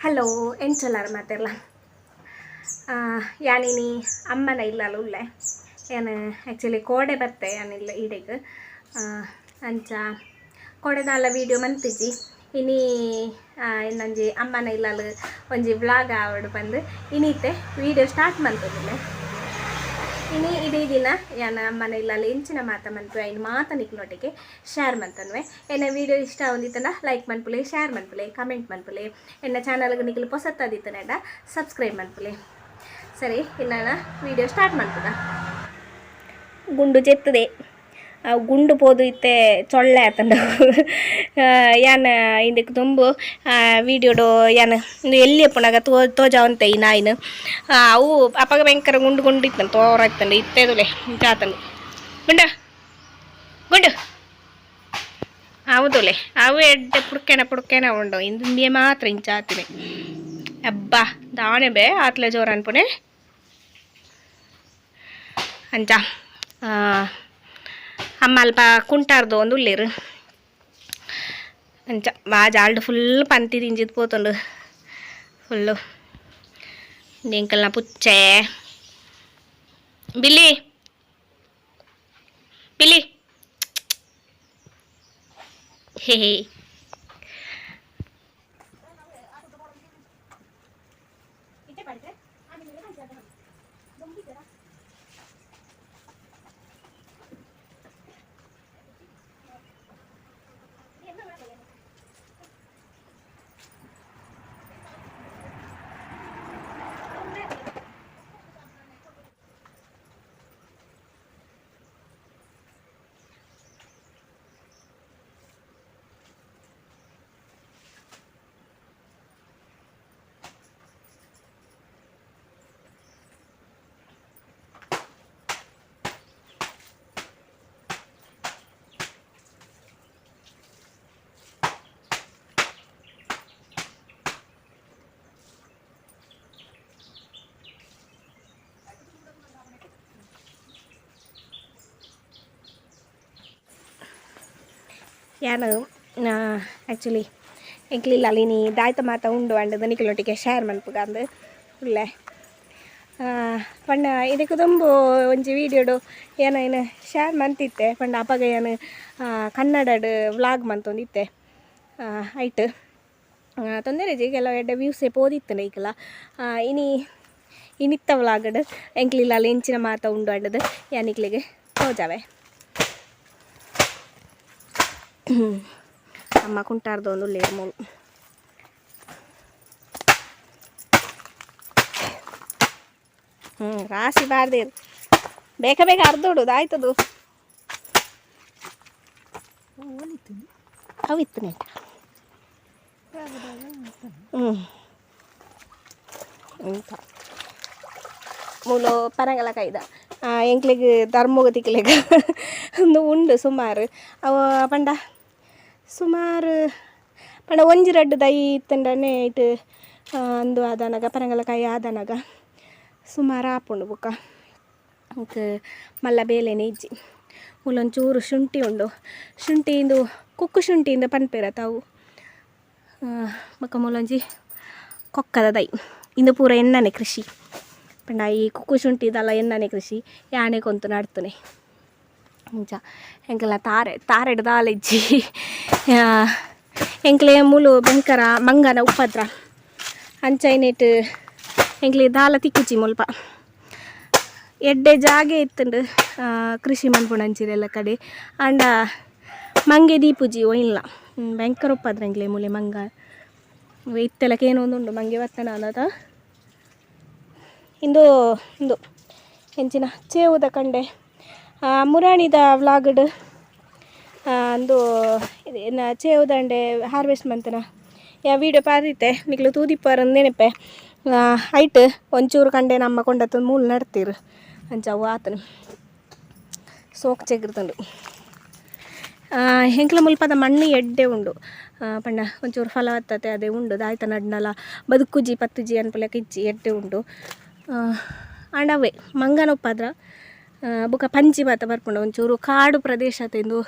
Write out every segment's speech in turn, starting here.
Hello ಎಂಚೊಲ್ಲಾರ ಮಾತೆರ್ಲ ಯಾನಿನಿ ಅಮ್ಮನ ಇಲ್ಲಲ್ಲ ಉಳ್ಳೆ ಏನು ಆ್ಯಕ್ಚುಲಿ ಕೋಡೆ ಬರ್ತೆ ಯಾನಿಲ್ಲ ಈಡೆಗೆ ಅಂಚ ಕೋಡೆದಾಲ ವೀಡಿಯೋ ಮನ್ಪಿಜಿ ಇನಿ ಇನ್ನೊಂಜಿ ಅಮ್ಮನ ಇಲ್ಲಲು ಒಂಜಿ ವ್ಲಾಗ್ ಆವಡು ಬಂದು ಇನಿತೆ ವೀಡಿಯೋ ಸ್ಟಾರ್ಟ್ ಮಲ್ಪೊಂದಿಲ್ಲ ಇನಿ ಇಡೀ ದಿನ ಯಾನ ಅಮ್ಮನ ಇಲ್ಲಲ್ಲಿ ಇಂಚಿನ ಮಾತ ಮನ್ಪು ಐನು ಮಾತ ನಿಕ್ನೊಟ್ಟಿಗೆ ಶೇರ್ ಮಲ್ತನ್ವೆ ಎನ್ನ ವೀಡಿಯೋ ಇಷ್ಟ ಆಗೊಂದಿತ್ತನ ಲೈಕ್ ಮನ್ಪುಲೆ ಶೇರ್ ಮನ್ಪುಲೆ ಕಮೆಂಟ್ ಮನ್ಪುಲೆ ಎನ್ನ ಚಾನಲ್ಗೆ ನಿಖಲು ಹೊಸತ್ತಾದಿತ್ತನ ಸಬ್ಸ್ಕ್ರೈಬ್ ಮನ್ಪುಲೆ ಸರಿ ಇನ್ನ ವೀಡಿಯೋ ಸ್ಟಾರ್ಟ್ ಮನ್ಪುದ ಗುಂಡು ಜೆತ್ತದೆ ಗುಂಡು ಪೋದು ಇತ್ತೆ ಚೊಳ್ಳೆ ಆತಂಡ ಯಾನ ಇಂದಕ್ಕೆ ತುಂಬು ವೀಡಿಯೋಡು ಯಾನ ಎಲ್ಲಿ ಪುನಗ ತೋಜಾವಂತೆ ಈ ನಾಯಿನ ಅವು ಅಪ್ಪಗ ಭಯಂಕರ ಗುಂಡು ಗುಂಡು ಇತ್ತಂತ ತೋರಾಗ್ತಂಡು ಇತ್ತೇದುಲೆ ಜಾತಂಡು ಗುಂಡ ಗುಂಡು ಹೌದುಲೆ ಅವು ಎಡ್ಡೆ ಪುಡ್ಕೆನ ಉಂಡು ಇಂದಿಗೆ ಮಾತ್ರ ಇಂಚಾತಿನಿ ಅಬ್ಬಾ ದಾವಣೆ ಬೇ ಆತ್ಲೆ ಜೋರ ಅನ್ಪುನೆ ಅಂಚ ಅಮ್ಮ ಅಲ್ಪ ಕುಂಟಾರ್ದು ಒಂದು ಉಳ್ಳೇರು ಅಂಚ ಜಾಲ್ಡು ಫುಲ್ ಪಂತಿ ತಿಂಜಿದ್ ಪೋತುಂಡು ಫುಲ್ಲು ಎಂಕಲ್ನ ಪುಚ್ಚೆ ಬಿಲ್ಲಿ ಬಿಲ್ಲಿ ಹೇ ಹೇ ಯಾನು ಆ್ಯಕ್ಚುಲಿ ಎಂಕ್ಲಿಲ್ಲ ಅಲ್ಲಿ ದಾಯ್ತ ಮಾತ ಉಂಡು ಅಂಡದ ನಿಖಲೊಟ್ಟಿಗೆ ಶೇರ್ ಮನ್ಪುಗ ಅಂದು ಉಳ್ಳೆ ಪಂಡ ಇದಕ್ಕೆ ತುಂಬು ಒಂಜಿ ವೀಡಿಯೋಡು ಏನು ಶೇರ್ ಮಂತಿತ್ತೆ ಪಂಡ ಅಪ್ಪಗ ಏನು ಕನ್ನಡಡು ವ್ಲಾಗ್ ಮಂತೊಂದಿತ್ತೆ ಐಟ್ ತೊಂದರೆ ಕೆಲವು ಎಡ್ಡೆ ವ್ಯೂಸೇ ಪೋದಿತ್ತು ಈಗಲ್ಲ ಇನ್ನಿತ್ತ ವ್ಲಾಗಡು ಎಂಕ್ಲಿಲ್ಲ ಅಲ್ಲಿ ಎಂಚಿನ ಮಾತ ಉಂಡು ಅಂಡದು ಯಾನಿಕ್ಲಿಗೆ ತೋಜಾವೆ ಅಮ್ಮ ಕುಂಟಾರ್ದು ಒಂದು ಲೇರ್ ಮೂಳು ರಾಶಿ ಬಾರ್ದೇರು ಬೇಕ ಬೇಕ ಅರ್ಧೋಡುದು ಆಯ್ತದು ಅವಿತ್ತು ನೆಂಟ ಎಂತ ಮೂಲು ಪರಂಗಲ ಕೈದ ಎಂಕ್ಲಿಗೆ ಧರ್ಮೋಗ ತಿಕ್ಲಿಗೆ ಒಂದು ಉಂಡು ಸುಮಾರು ಅವ ಪಂಡ ಸುಮಾರು ಪಂಡ ಒಂಜಿ ರಡ್ಡು ದೈ ಇತ್ತಂಡನೆ ಇಟ್ಟು ಅಂದು ಆದನಗ ಪರಂಗಲಕಾಯಿ ಆದನಗ ಸುಮಾರು ಆಪುಂಡು ಬುಕ್ಕ ಅಂಕ ಮಲ್ಲ ಬೇಲೆನೆ ಇಜ್ಜಿ ಮೂಲೊಂಚೂರು ಶುಂಠಿ ಉಂಡು ಶುಂಠಿಂದು ಕುಕ್ಕು ಶುಂಠಿಯಿಂದ ಪನ್ಪೇರ ತಾವು ಮಕ್ಕ ಮೂಲೊಂಜಿ ಕೊಕ್ಕದ ದೈ ಇಂದು ಪೂರ ಎಣ್ಣನೆ ಕೃಷಿ ಪಂಡ ಈ ಕುಕ್ಕು ಶುಂಠಿ ಇದಲ್ಲ ಎಣ್ಣನೆ ಕೃಷಿ ಯಾಣೆ ಕೊಂತು ನಡ್ತುನೆ ಇಂಚ ಎಂಕಲ ತಾರೆಡು ದಾಲೆಜ್ಜಿ ಎಂಕ್ಲೆ ಮೂಲು ಭಯಂಕರ ಮಂಗನ ಉಪದ್ರ ಅಂಚೈನೇಟ್ ಎಂಕ್ಲೆ ದಾಲ ತಿಕ್ಕುಚಿ ಮುಲ್ಪ ಎಡ್ಡೆ ಜಾಗೆ ಇತ್ತಂಡು ಕೃಷಿ ಮನ್ಪುಣಂಚಿರೆಲ್ಲ ಕಡೆ ಅಂಡ ಮಂಗೆ ದೀಪುಜಿ ಇಲ್ಲ ಭಯಂಕರ ಉಪದ್ರ ಎಂಕ್ಲೆ ಮೂಲೆ ಮಂಗ ಇತ್ತೆಲಕ್ಕೆ ಏನೋ ಒಂದುಂಡು ಮಂಗೆ ವರ್ತನ ಅನ್ನದ ಇಂದು ಹೆಂಚಿನ ಚೇವುದ ಕಂಡೆ ಮುರಾಣಿದ ವ್ಲಾಗಡ್ ಅಂದು ಚೇವುದಂಡೆ ಹಾರ್ವೆಸ್ಟ್ ಮಂತನ ವೀಡಿಯೋ ಪಾದಿತ್ತೆ ನಿಕ್ಲು ತೂದಿಪ್ಪಾರ ನೆನಪೆ ಐಟ್ ಒಂಚೂರು ಕಂಡೆ ನಮ್ಮ ಕೊಂಡತ್ತು ಮೂಲು ನಡ್ತೀರು ಅಂಚವು ಆತನು ಸೋಕ್ ಚೆಗಿರ್ತಂಡು ಹೆಂಕ್ಲ ಮುಲ್ಪದ ಮಣ್ಣು ಎಡ್ಡೆ ಉಂಡು ಪಂಡ ಒಂಚೂರು ಫಲವತ್ತತೆ ಅದೇ ಉಂಡು ದಾಯ್ತ ನಡ್ನಲ ಬದುಕುಜಿ ಪತ್ತುಜಿ ಅನ್ಪಲೆಕ್ಕ ಇಜ್ಜಿ ಎಡ್ಡೆ ಉಂಡು ಅಂಡವೇ ಮಂಗನೊಪ್ಪಾದ್ರ ಬೊಕ ಪಂಚಿ ಬಾತ ಬರ್ಪುಂಡು ಒಂಚೂರು ಕಾಡು ಪ್ರದೇಶ ತಿಂದು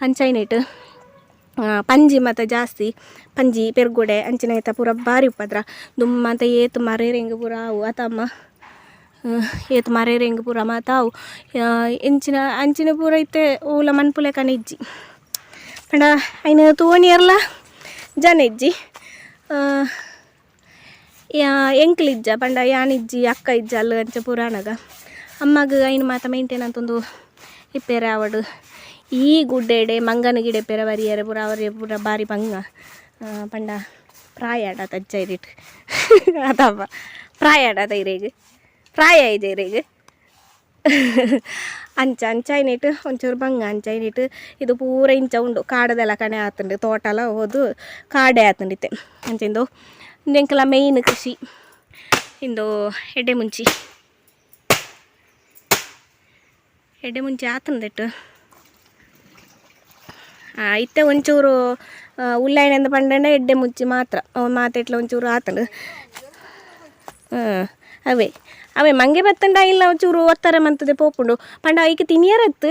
ಅಂಚೈನೇಟ್ ಪಂಜಿ ಮತ್ತು ಜಾಸ್ತಿ ಪಂಜಿ ಪೆರ್ಗುಡೆ ಅಂಚಿನ ಐತ ಪೂರ ಬಾರಿ ಉಪ್ಪದ್ರ ದುಮ್ಮ ಅಂತ ಏತು ಮರೇರೆಂಗೆ ಪೂರ ಅವು ಆತಮ್ಮ ಏತು ಮರೇರೆಂಗೆ ಪೂರ ಮಾತಾವು ಎಂಚಿನ ಅಂಚಿನ ಪೂರ ಐತೆ ಊಲ ಮನ್ಪುಲೆ ಕಣಿಜ್ಜಿ ಪಂಡ ಐನ ತೋಣಿಯರ್ಲ ಜನ ಇಜ್ಜಿ ಎಂಕ್ಲಿಜ್ಜ ಪಂಡ ಯಾನಿಜ್ಜಿ ಅಕ್ಕ ಇಜ್ಜ ಅಲ್ಲ ಅಂಚ ಪುರಾಣಗ ಅಮ್ಮಗ ಐನು ಮಾತ ಮೇಂಟೈನ್ ಅಂತೊಂದು ಇಪ್ಪೇರೆ ಅವಡು ಈ ಗುಡ್ಡೆಡೆ ಮಂಗನ ಗಿಡ ಪೆರ ಬರಿಯರೆ ಪೂರ ಅವರೇ ಪೂರ ಬಾರಿ ಮಂಗ ಪಂಡ ಪ್ರಾಯ ಆಡತ ಅಜ್ಜೈರಿಟ್ ಅದವ ಪ್ರಾಯ ಆಡತ ಇರೇಗ ಪ್ರಾಯ ಇದೆ ಇರೇಗ ಅಂಚೈನಿಟ್ಟು ಒಂಚೂರು ಬಂಗ ಅಂಚೈನಿಟ್ಟು ಇದು ಪೂರ ಇಂಚ ಉಂಡು ಕಾಡದೆಲ್ಲ ಕಣೆ ಆತಂಡು ತೋಟಲ ಹೋದು ಕಾಡೆ ಆತಂಡಿತ್ತೆ ಅಂಚಿಂದು ಇಂದೆಂಕಲ ಮೇಯ್ನ್ ಕೃಷಿ ಇಂದು ಎಡ್ಡೆ ಮುಂಚಿ ಆತಂದಿಟ್ಟು ಇತ್ತೆ ಒಂಚೂರು ಉಳ್ಳಾಯಿನಿಂದ ಪಂಡ ಎಡ್ಡೆ ಮುಂಚಿ ಮಾತ್ರ ಮಾತೆಟ್ಲ ಒಂಚೂರು ಆತಂಡು ಅವೇ ಮಂಗೆ ಬತ್ತಂಡ ಇಲ್ಲ ಒಂಚೂರು ಒತ್ತರ ಮಂತದೆ ಪೋಪುಂಡು ಪಂಡ ಐಕೆ ತಿನಿಯರತ್ತು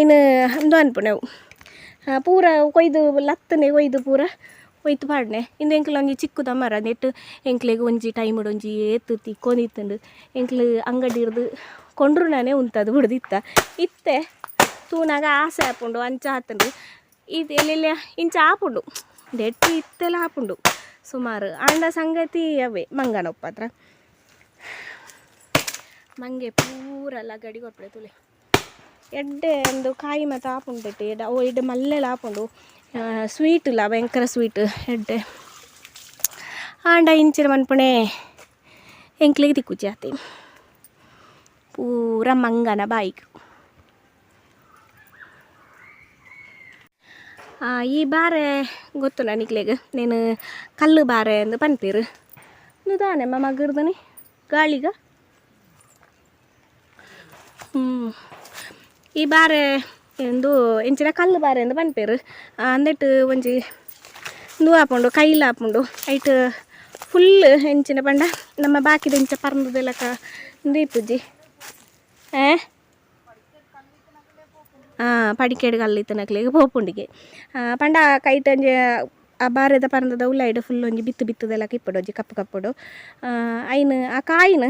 ಇನ್ನು ಅಂದು ಅನ್ಪುಣೆವು ಪೂರ ಕೊಯ್ದು ಲತ್ತನೆ ಕೊಯ್ದು ಪೂರ ಒಯ್ತು ಪಾಡ್ನೆ ಇಂದು ಎಂಕ್ಲ ಒಂಜಿ ಚಿಕ್ಕದ ಮರ ನೆಟ್ಟು ಎಂಕ್ಲೆಗೆ ಒಂಜಿ ಟೈಮ್ ಒಂಜಿ ಏತು ತಿಕ್ಕೊಂಡಿತ್ತಂಡು ಎಂಕ್ಲು ಅಂಗಡಿ ಹಿಡ್ದು ಕೊಂಡ್ರು ನಾನೇ ಉಂತದು ಬಿಡ್ದಿತ್ತ ಇತ್ತೆ ತೂನಾಗ ಆಸೆ ಹಾಪುಂಡು ಅಂಚ ಹಾತಂಡು ಇದು ಎಲ್ಲೆಲ್ಲ ಇಂಚ ಹಾಪುಂಡು ನೆಟ್ಟು ಇತ್ತೆಲ್ಲ ಹಾಪುಂಡು ಸುಮಾರು ಅಂಡ ಸಂಗತಿ ಅವೇ ಮಂಗನೊಪ್ಪ ಹತ್ರ ಮಂಗೆ ಪೂರ ಲಗಡಿ ಕೊಪ್ಪಳೆ ತುಲೆ ಎಡ್ಡೆ ಒಂದು ಕಾಯಿ ಮತ್ತು ಹಾಪುಂಟು ಎಡ್ಡೆ ಮಲ್ಲೆಲ್ಲ ಹಾಪುಂಡು ಸ್ವೀಟ್ ಇಲ್ಲ ಭಯಂಕರ ಸ್ವೀಟ್ ಎಡ್ಡೆ ಆಂಡ ಇಂಚಿನ ಮನ್ಪುಣೆ ಎಂಕ್ಲಿಗೆ ತಿಕ್ಕುಚಿ ಆತಿ ಪೂರ ಮಂಗನ ಬಾಯಿಗೆ ಈ ಬಾರೆ ಗೊತ್ತು ನನಗ್ಲೆಗೆ ನೀನು ಕಲ್ಲು ಬಾರೆ ಅಂದು ಪನ್ಪೇರು ನುದಾನೆ ಮಗರ್ದನಿ ಗಾಳಿಗ ಈ ಬಾರೆ ಎಂದು ಎಂಚಿನ ಕಲ್ಲು ಬಾರೆ ಎಂದು ಪನ್ಪೇರು ಅಂದೆಟ್ಟು ಒಂಜಿ ನೂ ಹಾಪುಂಡು ಕೈಲ ಹಾಪುಂಡು ಐಟ್ ಫುಲ್ ಎಂಚಿನ ಪಂಡ ನಮ್ಮ ಬಾಕಿದ ಇಂಚ ಪರ್ನದೆಲ್ಲಕ ದೀಪುಜ್ಜಿ ಪಡಿಕೆಡ್ ಕಲ್ಲಿತ್ತು ನಕ್ಲಿಗೆ ಪೋಪುಂಡಿಗೆ ಪಂಡ ಕೈಟಂಜೆ ಆ ಬಾರೆದ ಪರ್ನದ ಉಳ್ಳಾಯ್ಡು ಫುಲ್ ಒಂಜಿ ಬಿತ್ತದೆಲ್ಲ ಕಿಪ್ಪಡು ಒಂಜಿ ಕಪ್ಪು ಕಪ್ಪಡು ಐನು ಆ ಕಾಯಿನ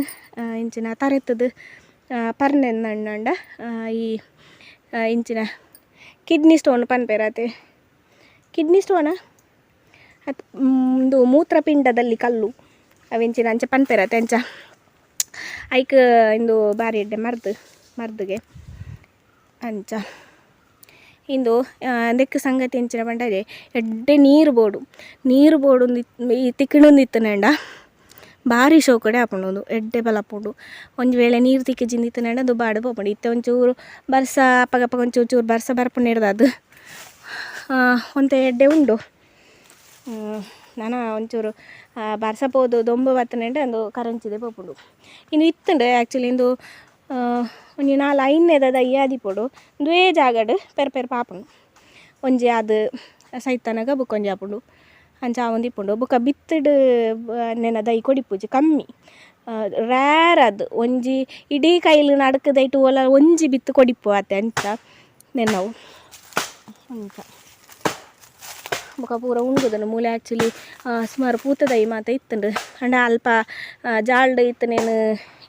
ಇಂಚಿನ ತರೆತದು ಪರ್ನೆಂದಂಡ ಈ ಇಂಚಿನ ಕಿಡ್ನಿ ಸ್ಟೋನ್ ಪನ್ಪೇರತೆ ಕಿಡ್ನಿ ಸ್ಟೋನ ಅದು ಒಂದು ಮೂತ್ರಪಿಂಡದಲ್ಲಿ ಕಲ್ಲು ಅವೆಂಚಿನ ಅಂಚ ಪನ್ಪೇರತೆ ಅಂಚ ಐಕ್ ಇಂದು ಬಾರಿ ಎಡ್ಡೆ ಮರ್ದುಗೆ ಅಂಚ ಇಂದು ಅದಕ್ಕೆ ಸಂಗತಿ ಎಂಚಿನ ಪಂಡದೆ ಎಡ್ಡೆ ನೀರು ಬೋಡು ಈ ತಿಕ್ಕಣೊಂದಿತ್ತು ನಂಡ ಭಾರಿ ಶೋಕಡೆ ಹಾಪುಂಡು ಎಡ್ಡೆ ಬಲಪುಂಡು ಒಂಜಿ ವೇಳೆ ನೀರು ತಿಕ್ಕಿಜಿಂದಿತ್ತು ನಂಡ ಅದು ಬಾಡು ಪೋಪುಂಡು ಇತ್ತೆ ಒಂಚೂರು ಬರ್ಸ ಅಪ್ಪಗಪ್ಪ ಒಂಚೂರು ಬರ್ಸ ಬರ್ಪುಂಡು ಹಿಡ್ದು ಅದು ಒಂತೆ ಎಡ್ಡೆ ಉಂಡು ನಾನು ಒಂಚೂರು ಬರ್ಸ ಪೋದು ದೊಂಬು ಬತ್ತನೆಂಡ ಒಂದು ಕರಂಚಿದೆ ಪೋಪುಂಡು ಇನ್ನು ಇತ್ತುಂಡು ಆ್ಯಕ್ಚುಲಿ ಇಂದು ಒಂಜಿ 4-5 ದಯ್ಯಾದಿ ಪೋಡು ದುವೇ ಜಾಗಡ್ ಪೆರ್ ಪಾಪುಂಡು ಒಂಜಿ ಅದು ಸೈತನಗ ಬುಕ್ಕೊಂಜಿ ಹಾಪುಂಡು ಅಂಚ ಒಂದು ಇಪ್ಪುಂಡು ಬೊಕ ಬಿತ್ತುಡು ನೆನ ದೈ ಕೊಡಿಪುಜಿ ಕಮ್ಮಿ ರ್ಯಾರ್ ಅದು ಒಂಜಿ ಇಡೀ ಕೈಲು ನಡಕದೈಟು ಒಲ ಒಂಜಿ ಬಿತ್ತು ಕೊಡಿಪು ಆತೆ ಅಂಚ ನೆನವು ಅಂಚ ಬೊಕ ಪೂರ ಉಂಡುದನು ಮೂಲೆ ಆ್ಯಕ್ಚುಲಿ ಸುಮಾರು ಪೂತದೈ ಮಾತ ಇತ್ತುಂಡು ಅಂಡ ಅಲ್ಪ ಜಾಲ್ಡ್ ಇತ್ತನೇನು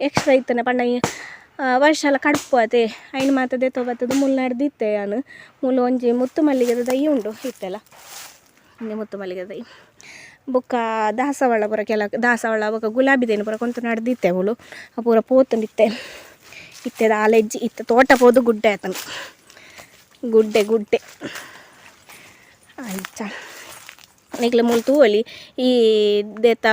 ಎಕ್ಸ್ಟ್ರಾ ಇತ್ತನೆ ಪಂಡ ವರ್ಷ ಎಲ್ಲ ಕಡುಪು ಆತೆ ಐನು ಮಾತದೆ ತೊಗೊತ್ತದು ಮುಲ್ ನಡೆದಿತ್ತೆ ನಾನು ಮೂಲ ಒಂಜಿ ಮುತ್ತು ಮಲ್ಲಿಗೆದ ದೈ ಉಂಡು ಇತ್ತೆಲ್ಲ ಹಿಂದೆ ಮುತ್ತು ಮಲ್ಲಿಗೆ ದೈ ಬೊಕ್ಕ ದಾಸವಾಳ ಪೂರ ದಾಸವಾಳ ಬೊಕ್ಕ ಗುಲಾಬಿದೇನು ಪೂರ ಕೊಂತ ನಡೆದಿತ್ತೆ ಅವಳು ಪೂರ ಪೋತಂಡಿತ್ತೆ ಇತ್ತೆದ ಆಲೆಜ್ಜಿ ಇತ್ತೆ ತೋಟ ಪೋದು ಗುಡ್ಡೆ ಆತನು ಗುಡ್ಡೆ ಅಂಚ ನಿಕ್ಲೆ ಮೂಲು ತೂವಲಿ ಈ ದೇತ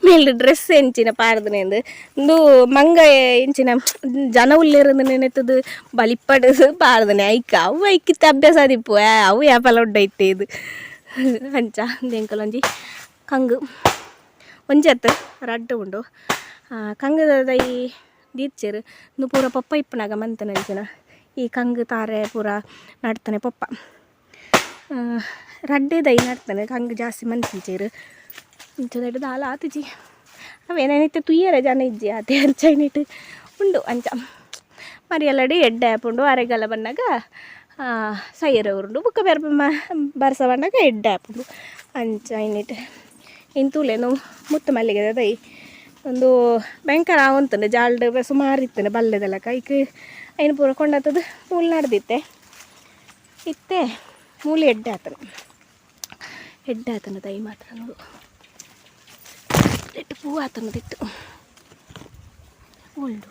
ಮೇಲ್ ಡ್ರೆಸ್ ಎಂಚಿನ ಪಾರ್ದನೆಂದು ಇಂದು ಮಂಗ ಎಂಚಿನ ಜನ ಉಳ್ಳೇರಂದು ನೆನೆತದು ಬಲಿಪ್ಪಡು ಪಾರ್ದನೆ ಅವು ಐಕಿತ್ತ ಅಭ್ಯಾಸ ಆದಿಪ್ಪು ಅವು ಯಾಪಲ ಒಡ್ಡೈತೆ ಇದು ಅಂಚ ದೆಂಕಲೊಂಜಿ ಕಂಗು ಒಂಜತ್ತು ರಡ್ಡು ಉಂಡು ಕಂಗದ ದೈ ದೀರ್ಚೆರು ಇಂದು ಪೂರ ಪಪ್ಪ ಇಪ್ಪನಾಗ ಮಂತನಂಚಿನ ಈ ಕಂಗು ತಾರೆ ಪೂರ ನಡ್ತಾನೆ ಪಪ್ಪ ರಡ್ಡೆ ದೈ ನಡ್ತಾನೆ ಕಂಗು ಜಾಸ್ತಿ ಮಂತಿಚೇರು ಇಂಚದೈಡು ದಾಲ ಆತಿಜಿ ಅವೇನೇನೈತೆ ತುಯ್ಯರೆ ಜನ ಇಜ್ಜಿ ಆತೆ ಅಂಚೈನಿಟ್ಟು ಉಂಡು ಅಂಚ ಮರಿ ಎಲ್ಲಡಿ ಎಡ್ಡೆ ಹಾಪುಂಡು ಅರೆಗಲ ಬನ್ನಾಗ ಸೈಯರವರುಂಡು ಬುಕ್ಕ ಬೇರೆ ಬರ್ಸ ಬಂಡಾಗ ಎಡ್ಡೆ ಹಾಪುಂಡು ಅಂಚ ಇನ್ನಿಟ್ಟು ಇಂತೂಲೇನು ಮುತ್ತು ಮಲ್ಲಿಗೆ ದೈ ಒಂದು ಭಯಂಕರ ಆವಂತಂಡೆ ಜಾಲ್ಡ್ ಸುಮಾರು ಇತ್ತನೆ ಬಲ್ಲೆದೆಲ್ಲ ಕೈക്ക് അതിന് ಪೂರ ಕೊಂಡತ್ತದು ಮೂಲೆ ನಡೆದಿತ್ತೆ ಇತ್ತೆ ಮೂಲೆ ಎಡ್ಡೆ ಆತನ ದೈ ಮಾತ್ರ ನೋಡು ಎಟ್ಟು ಪೂ ಆತನದಿತ್ತು ಉಂಡು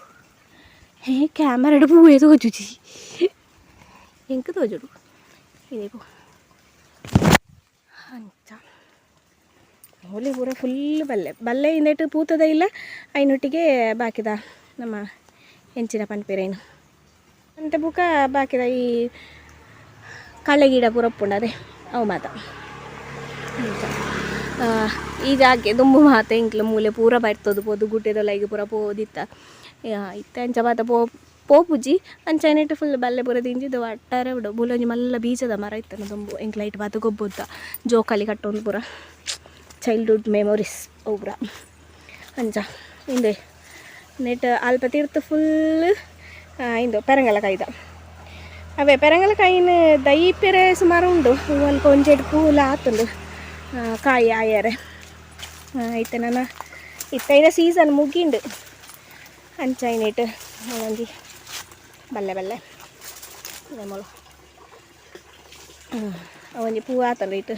ಹೇ ಕ್ಯಾಮರಾಡು ಪೂವೇ ತೋಜುಜಿ ಎಂಕ ತೋಜುಡು ಇದೇ ಪೂ ಅಂಚ ಮೂಲೆ ಪೂರ ಫುಲ್ ಬಲ್ಲೆ ಇಂದೆಟ್ಟು ಪೂತದ ಇಲ್ಲ ಐನೊಟ್ಟಿಗೆ ಬಾಕಿದ ನಮ್ಮ ಹೆಂಚಿನ ಪನ್ಪೇರೇನು ಅಂತ ಬುಕ್ಕ ಬಾಕಿದ ಈ ಕಳ್ಳೆ ಗಿಡ ಪೂರ ಉಪ್ಪುಂಡದೆ ಅವು ಮಾತ ಈ ಜಾಗೆ ದುಂಬು ಮಾತ ಇಂಕ್ಲ ಮೂಲೆ ಪೂರ ಬರ್ತದು ಪೋದು ಗುಡ್ಡೆದಲ್ಲ ಈಗ ಪೂರ ಪೋದಿತ್ತ ಇತ್ತ ಅಂಚ ಮಾತ ಪೋಪುಜಿ ಅಂಚ ನೆಟ್ಟು ಫುಲ್ ಬಲ್ಲೆ ಪೂರ ತಿಂಜಿದ್ದು ಒಟ್ಟಾರೆ ಬಿಡು ಬುಲೊಂಜಿ ಮಲ್ಲ ಬೀಜದ ಮರ ಇತ್ತನ ದುಂಬು ಎಂಕ್ ಲೈಟ್ ಬಾತು ಗೊಬ್ಬುತ್ತ ಜೋಕಾಲಿ ಕಟ್ಟೊಂದು ಪೂರ ಚೈಲ್ಡ್ಹುಡ್ ಮೆಮೊರೀಸ್ ಒಬ್ರ ಅಂಚ ಹಿಂದೆ ನೆಟ್ ಅಲ್ಪ ತೀರ್ತು ಫುಲ್ ಇಂದು ಪೆರಂಗಲಕಾಯ್ದ ಅವೇ ಪೆರಂಗಲಕಾಯಿನ ದೈಪೆರೆ ಸುಮಾರು ಉಂಡು ಒಂದು ಕೊಂಚೆಡು ಪೂಲ ಆತುಂಡು ಕಾಯಿ ಆಯಾರೆ ಇತ್ತೆ ನನ್ನ ಇತ್ತೈನ ಸೀಸನ್ ಮುಗಿಂಡು ಅಂಚ ಐನೇಟು ಒಂಜಿ ಬಲ್ಲೆ ಮೊಳು ಒಂಜಿ ಪೂ ಆತಂಡು ಇಟ್ಟು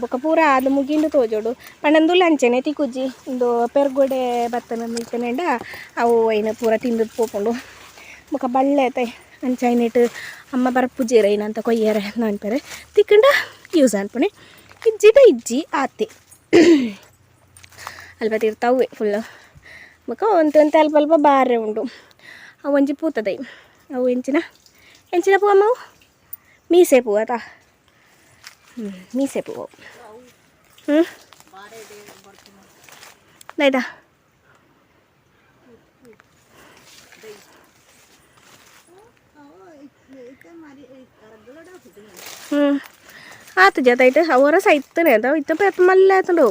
ಬೊಕ್ಕ ಪೂರ ಅದು ಮುಗಿಂಡು ತೋಜೋಡು ಪಂಡಂದುಲ್ಲ ಅಂಚೆನೆ ತಿಕ್ಕುಜ್ಜಿ ಇಂದು ಪೆರ್ಗೊಡೆ ಬತ್ತನ ಇತ್ತನೆಂಡ ಅವು ಐನ ಪೂರ ತಿಂದು ಪೋಪುಂಡು ಬೊಕ್ಕ ಬಳ್ಳೆ ಐತೆ ಅಂಚ ಐನೇಟು ಅಮ್ಮ ಬರಪುಜೀರ ಏನಂತ ಕೊಯ್ಯರೆ ನಾನ್ಪೆರೆ ತಿಕ್ಕಂಡ ಯೂಸ್ ಅನ್ಪುಣೆ ಇಜ್ಜಿ ಆತಿ ಅಲ್ಪ ತಿರ್ತಾವೆ ಫುಲ್ ಬೊಕ್ಕ ಒಂತ ಅಲ್ಪ ಬಾರೆ ಉಂಡು ಅವು ಒಂಜಿ ಪೂತದೈ ಅವು ಎಂಚಿನ ಪೂ ಅಮ್ಮವು ಮೀಸೆ ಪೂ ಆತಾ ಮೀಸೆ ಪೂ ಆಯ್ತಾ ಆತು ಜೊತೆ ಅವರ ಸೈತನೆ ಅದ ಇತ್ತ ಪೆಪ್ಪ ಮಲ್ಲೆ ಆತಂಡು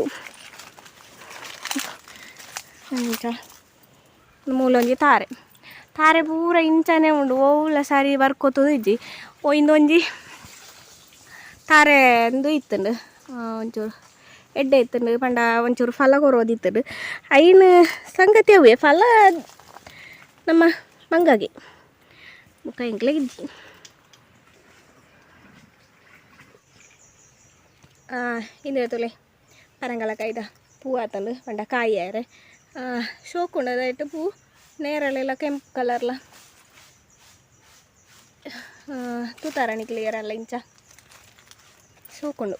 ಮೂಲೊಂಜಿ ತಾರೆ ಪೂರ ಇಂಚನೆ ಉಂಡು ಓವುಲ ಸಾರಿ ಬರ್ಕೋತದು ಇಜ್ಜಿ ಇಂದೊಂಜಿ ತಾರೆ ಅಂದು ಇತ್ತಂಡು ಒಂಚೂರು ಎಡ್ಡೆ ಇತ್ತಂಡು ಪಂಡ ಒಂಚೂರು ಫಲ ಕೊರೋದಿತ್ತಂಡು ಐನು ಸಂಗತಿ ಅವೇ ಫಲ ನಮ್ಮ ಮಂಗಾಗಿ ಮುಖ ಇಂಕ್ಲೆ ಇಜ್ಜಿ ಇಂದು ತೊಲೆ ಪರಂಗಲಕಾಯ್ದ ಪೂ ಆತಂಡು ಪಂಡ ಕಾಯಿ ಆಯ್ರೆ ಶೋಕುಂಡದಾಯ್ತು ಪೂ ನೇರಳೆಲ್ಲ ಕೆಂಪು ಕಲರ್ಲ ತೂತಾರಾಣಿ ಕ್ಲಿಯರ್ ಅಲ್ಲ ಇಂಚ ಶೋಕುಂಡು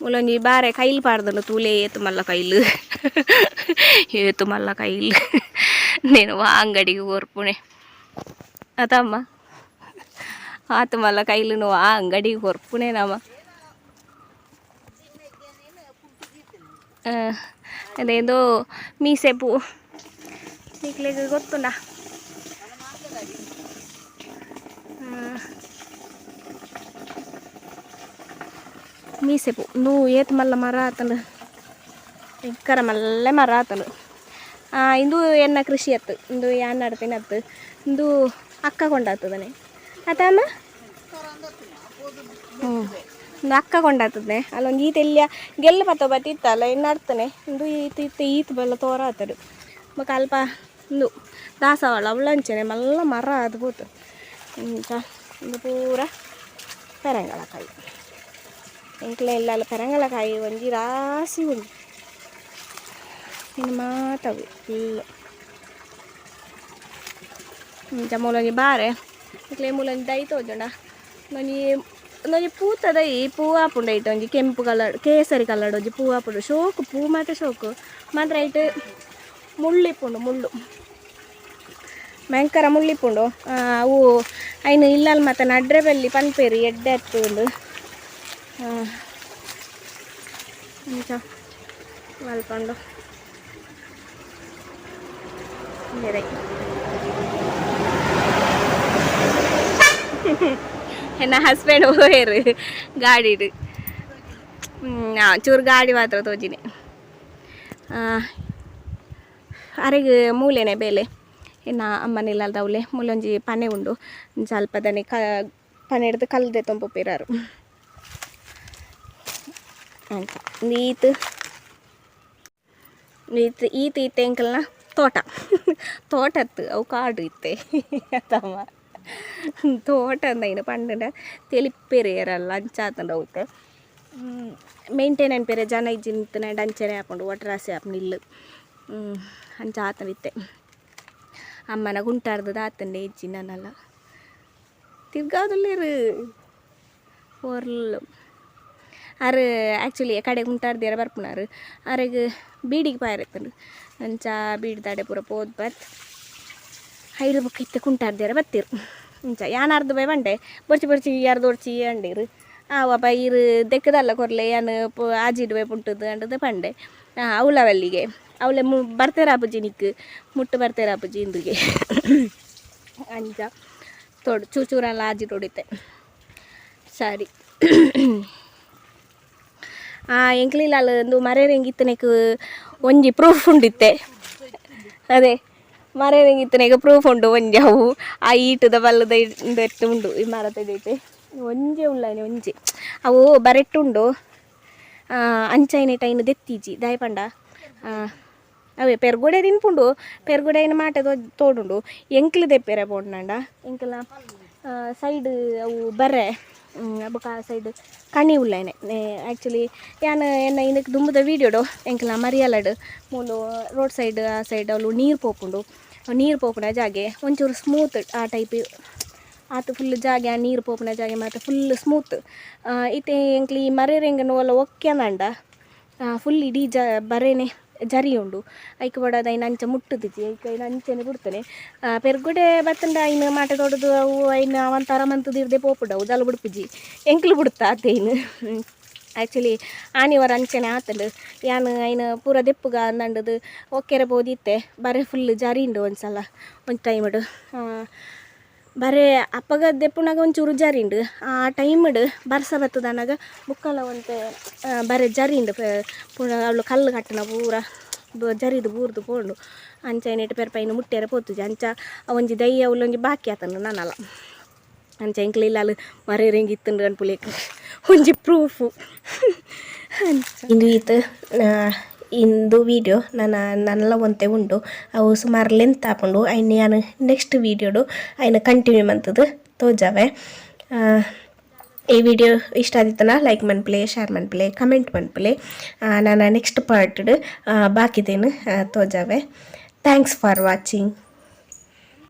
ಮೂಲೊಂಜಿ ಬಾರೆ ಕೈಲು ಪಾಡ್ದನು ತೂಲೆ ಏತು ಮಲ್ಲ ಕೈಲು నేను ಅಂಗಡಿಗೆ ಹೊರ್ಪುಣೆ ಅದಮ್ಮ ಆತು ಮಲ್ಲ ಕೈಲು నువ్వు ಆ ಅಂಗಡಿಗೆ ಹೊರ್ಪುಣೆ ನಮ್ಮ ಅದೇಂದು ಮೀಸೆ ಪೂ ನಿಕ್ಲಿಗೆ ಗೊತ್ತುಂಡ ಮೀಸೆ ಪೂ నువ్వు ಏತ್ ಮಲ್ಲ ಮರ ಆತಂಡು ಎಕ್ಕರ ಮಲ್ಲೆ ಮರ ಆತಂಡು ಇಂದು ಎನ್ನ ಕೃಷಿ ಅತ್ತು ಇಂದು ಯಾನ್ ನಡ್ತೀನಿ ಅತ್ತು ಇಂದು ಅಕ್ಕ ಕೊಂಡಾಗ್ತದನೆ ಆತಮ್ಮ ಇಂದು ಅಕ್ಕ ಕೊಂಡಾಗ್ತದೆ ಅಲ್ಲೊಂದು ಈತ ಇಲ್ಲಿಯ ಗೆಲ್ಲು ಪತ್ತ ಬತ್ತಿತ್ತಲ್ಲ ಇನ್ನು ನಡ್ತಾನೆ ಇಂದು ಈತ ಬೆಲ್ಲ ತೋರ ಆತಡು ಮಕ್ಕ ಅಲ್ಪ ಇಂದು ದಾಸವಾಳ ಅವಳಂಚನೆ ಮಲ್ಲ ಮರ ಅದು ಹೋತು ಇಂಚ ಇಂದು ಪೂರ ಪೆರಂಗಳಕಾಯಿ ಎಂಕ್ಲೆ ಇಲ್ಲ ಪೆರಂಗಳಕಾಯಿ ಒಂಜಿ ರಾಸಿ ಉಂಟು ಇನ್ನು ಮಾತವು ಫುಲ್ಲು ಇಂಚ ಮೂಲೊಂಜಿ ಬಾರೆ ಎಂಕ್ಲೆ ಮೂಲೊಂಜಿ ದೈ ತೋಜೋಂಡ ಒಂದೊಂಜಿ ಪೂತದೈ ಪೂ ಆಪುಂಡು ಐಟು ಒಂಜಿ ಕೆಂಪು ಕಲರ್ ಕೇಸರಿ ಕಲರ್ಡು ಒಂಜಿ ಪೂ ಆಪುಂಡು ಶೋಕು ಪೂ ಮಾತ್ರ ಶೋಕು ಮಾತ್ರ ಐಟು ಮುಳ್ಳು ಭಯಂಕರ ಮುಳ್ಳಿಪ್ಪುಂಡು ಅವು ಐನು ಇಲ್ಲಲ್ಲಿ ಮತ್ತೆ ನಡ್ರೆ ಬೆಲ್ಲಿ ಪನ್ಪೇರಿ ಎಡ್ಡೆ ಎತ್ತುಂಡು ಇಂಚ ಮಲ್ಕೊಂಡು ಎನ್ನ ಹಸ್ಬೆಂಡ್ ಹೋಯರು ಗಾಡಿಡು ಚೂರು ಗಾಡಿ ಮಾತ್ರ ತೋಜಿನಿ ಅರೆಗೆ ಮೂಲೆನೆ ಬೇಲೆ ಇನ್ನು ಅಮ್ಮನಿಲ್ಲದವಳೆ ಮುಲ್ಲೊಂಜಿ ಪನೆ ಉಂಡು ಸ್ವಲ್ಪ ದನಿ ಪನೆ ಹಿಡ್ದು ಕಲ್ದೆ ತೊಂಪುಪಿರಾರು ಅಂತ ಈತ ಇತ್ತೆ ಎಂಕಲ್ನ ತೋಟತ್ತು ಅವು ಕಾಡು ಇತ್ತೆ ಅತ್ತಮ್ಮ ತೋಟ ಅಂದ ಪಂಡ ತೆಲಿಪ್ಪೆರೇರಲ್ಲ ಅಂಚಾತಂಡ ಹೋಗುತ್ತೆ ಮೇಂಟೈನ್ ಅನ್ಪೇರೆ ಜನ ಇಜ್ಜಿ ನಿಂತನೆ ಅಂಚನೆ ಹಾಕೊಂಡು ಒಟ್ರಾಸಿ ಹಾಪು ನಿಲ್ಲು ಅಂಚಾತನಿತ್ತೆ ಅಮ್ಮನ ಗುಂಟಾರ್ದು ಆತಂಡೆ ಇಜ್ಜಿ ನನ್ನಲ್ಲ ತಿರ್ಗಾದುಲ್ಲೇರು ಹೊರ್ಲು ಅರು ಆ್ಯಕ್ಚುಲಿ ಕಡೆ ಗುಂಟಾರ್ದಿರ ಬರ್ಪುನಾರು ಅರೆಗೆ ಬೀಡಿಗೆ ಪಾಯಿರತ್ತಂಡು ಅಂಚ ಬೀಡಿ ದಾಡೆ ಪೂರ ಪೋದ್ ಬತ್ ಐದು ಬುಕ್ ಇತ್ತೆ ಕುಂಟಾರ್ದಿರ ಬತ್ತಿರು ಇಂಚ ಯಾನಾರ್ದು ಬೈ ಬಂಡೆ ಬರ್ಚಿ ಯಾರ್ದು ಒಡ್ಚಿ ಅಂಡಿರು ಆವಪ್ಪ ಇರು ದೆಕ್ಕದಲ್ಲ ಕೊರ್ಲೆ ಯಾನು ಆಜಿಡು ಬೈ ಪುಂಟದು ಅಂಡದು ಪಂಡೆ ಅವಳವಲ್ಲಿಗೆ ಅವಳೆ ಬರ್ತೇರಾಪುಜಿ ನಿಕ್ಕು ಮುಟ್ಟು ಬರ್ತೇರಾಪುಜಿ ಇಂದುಗೆ ಅಂಚ ತೋಡು ಚೂರಲ್ಲ ಆಜಿಡು ಹೊಡಿತೆ ಸರಿ ಎಂಕ್ಲಿಲ್ಲ ಒಂದು ಮರೆರೆಂಗಿತ್ತನೆಕ್ ಒಂಜಿ ಪ್ರೂಫ್ ಉಂಡಿತ್ತೆ ಅದೇ ಮರೆರೆಂಗಿತ್ತನೆಗ ಪ್ರೂಫ್ ಉಂಡು ಒಂಜಿ ಅವು ಆ ಈಟದ ಬಲ್ಲದ ಎಟ್ಟು ಉಂಡು ಈ ಮರ ತೆಗೈತೆ ಒಂಜೆ ಉಳ್ಳನೆ ಒಂಜಿ ಅವು ಬರೆಟ್ಟುಂಡು ಅಂಚೈನೆ ಟೈನು ದೆತ್ತೀಜಿ ದಾಯಪಂಡ ಅವೇ ಪೆರ್ಗುಡೆ ತಿನ್ಪುಂಡು ಪೆರ್ಗುಡೆನ ಮಾಟ ತೋಡುಂಡು ಎಂಕ್ಲು ದೆಪ್ಪೆರೆ ಪೋಂಡಂಡ ಎಂಕ್ಲ ಸೈಡ್ ಅವು ಬರ್ರೆ ಬೊಕ ಸೈಡ್ ಕಣಿ ಉಳ್ಳೇನೆ ಆ್ಯಕ್ಚುಲಿ ಯಾನು ಎನ್ನ ಇದಕ್ಕೆ ದುಂಬುದ ವೀಡಿಯೋಡು ಎಂಕಲ ಮರಿಯಲಡು ಮೂಲು ರೋಡ್ ಸೈಡ್ ಆ ಸೈಡ್ ಅವಳು ನೀರು ಪೋಪುಂಡ ಜಾಗೆ ಒಂಚೂರು ಸ್ಮೂತ್ ಆ ಟೈಪ್ ಆತು ಫುಲ್ ಜಾಗೆ ಆ ನೀರು ಪೋಪುನ ಜಾಗೆ ಮತ್ತು ಫುಲ್ ಸ್ಮೂತ್ ಇತ್ತೆ ಎಂಕ್ಲಿ ಮರೆರೆಂಗನು ಒಲ್ಲ ಒಕ್ಕೆನಂಡ ಫುಲ್ ಇಡೀ ಬರೇನೆ ಜರಿ ಉಂಡು ಐಕ್ ಬಡದ ಐನು ಅಂಚ ಮುಟ್ಟುದಿಜ್ಜಿ ಐಕ್ ಐನು ಅಂಚನೆ ಬಿಡ್ತಾನೆ ಪೆರ್ಗುಡೆ ಬತ್ತಂಡ ಐನು ಮಾಟ ತೊಡದು ಅವು ಐನು ಅವಂತರ ಮಂತದಿರ್ದೆ ಪೋಪುಡವು ಜಲ ಬಿಡ್ಪುಜಿ ಎಂಕ್ಲು ಬಿಡುತ್ತಾ ಅತ್ತೇನು ಆ್ಯಕ್ಚುಲಿ ಆನಿವರ ಅಂಚನೆ ಆತಂಡು ಯಾನು ಐನು ಪೂರ ದೆಪ್ಪುಗ ಅಂದಂಡದು ಒಕ್ಕೆರೆ ಬೋದಿತ್ತೆ ಬರೀ ಫುಲ್ ಜರಿ ಉಂಡು ಒಂದ್ಸಲ ಒಂದು ಟೈಮಡು ಬರೇ ಅಪ್ಪಗ ದೆಪ್ಪುನಾಗ ಒಂಚೂರು ಜರಿ ಉಂಡು ಆ ಟೈಮಡು ಬರ್ಸ ಬತ್ತದನಾಗ ಬುಕ್ಕಲ ಒಂತೆ ಬರೇ ಜರಿ ಉಂಡು ಪೂರ ಅವಳು ಕಲ್ಲು ಕಟ್ಟನ ಪೂರ ಜರಿದು ಬೂರ್ದು ಪೋಂಡು ಅಂಚೈನಿಟ್ಟು ಪೆರ್ಪೈನು ಮುಟ್ಟೆರೆ ಪೋತುಜಿ ಅಂಚ ಒಂಜಿ ದಯ್ಯ ಅವಳೊಂಜಿ ಬಾಕಿ ಆತಂಡು ನಾನಲ್ಲ ಅಂಚ ಎಂಕ್ಲು ಇಲ್ಲ ಮರೆರೆಂಗಿತ್ತುಂಡು ಅನ್ಪುಲೇಕ ಒಂಜಿ ಪ್ರೂಫು ಇಂದು ಈತು ಇಂದು ವೀಡಿಯೋ ನನ್ನೆಲ್ಲ ಒಂತೆ ಉಂಡು ಅವು ಸುಮಾರು ಲೆಂತ್ ಆಪುಂಡು ಐನು ನಾನು ನೆಕ್ಸ್ಟ್ ವೀಡಿಯೋಡು ಐನು ಕಂಟಿನ್ಯೂ ಮಂತದ್ದು ತೋಜಾವೆ ಈ ವಿಡಿಯೋ ಇಷ್ಟ ಆದಿತ್ತನ ಲೈಕ್ ಮನ್ಪ್ಲೆ ಶೇರ್ ಮನ್ಪ್ಲೆ ಕಮೆಂಟ್ ಮನ್ಪ್ಲೆ ನಾನು ನೆಕ್ಸ್ಟ್ ಪಾರ್ಟ್ ಬಾಕಿದೇನು ತೋಜಾವೆ ಥ್ಯಾಂಕ್ಸ್ ಫಾರ್ ವಾಚಿಂಗ್.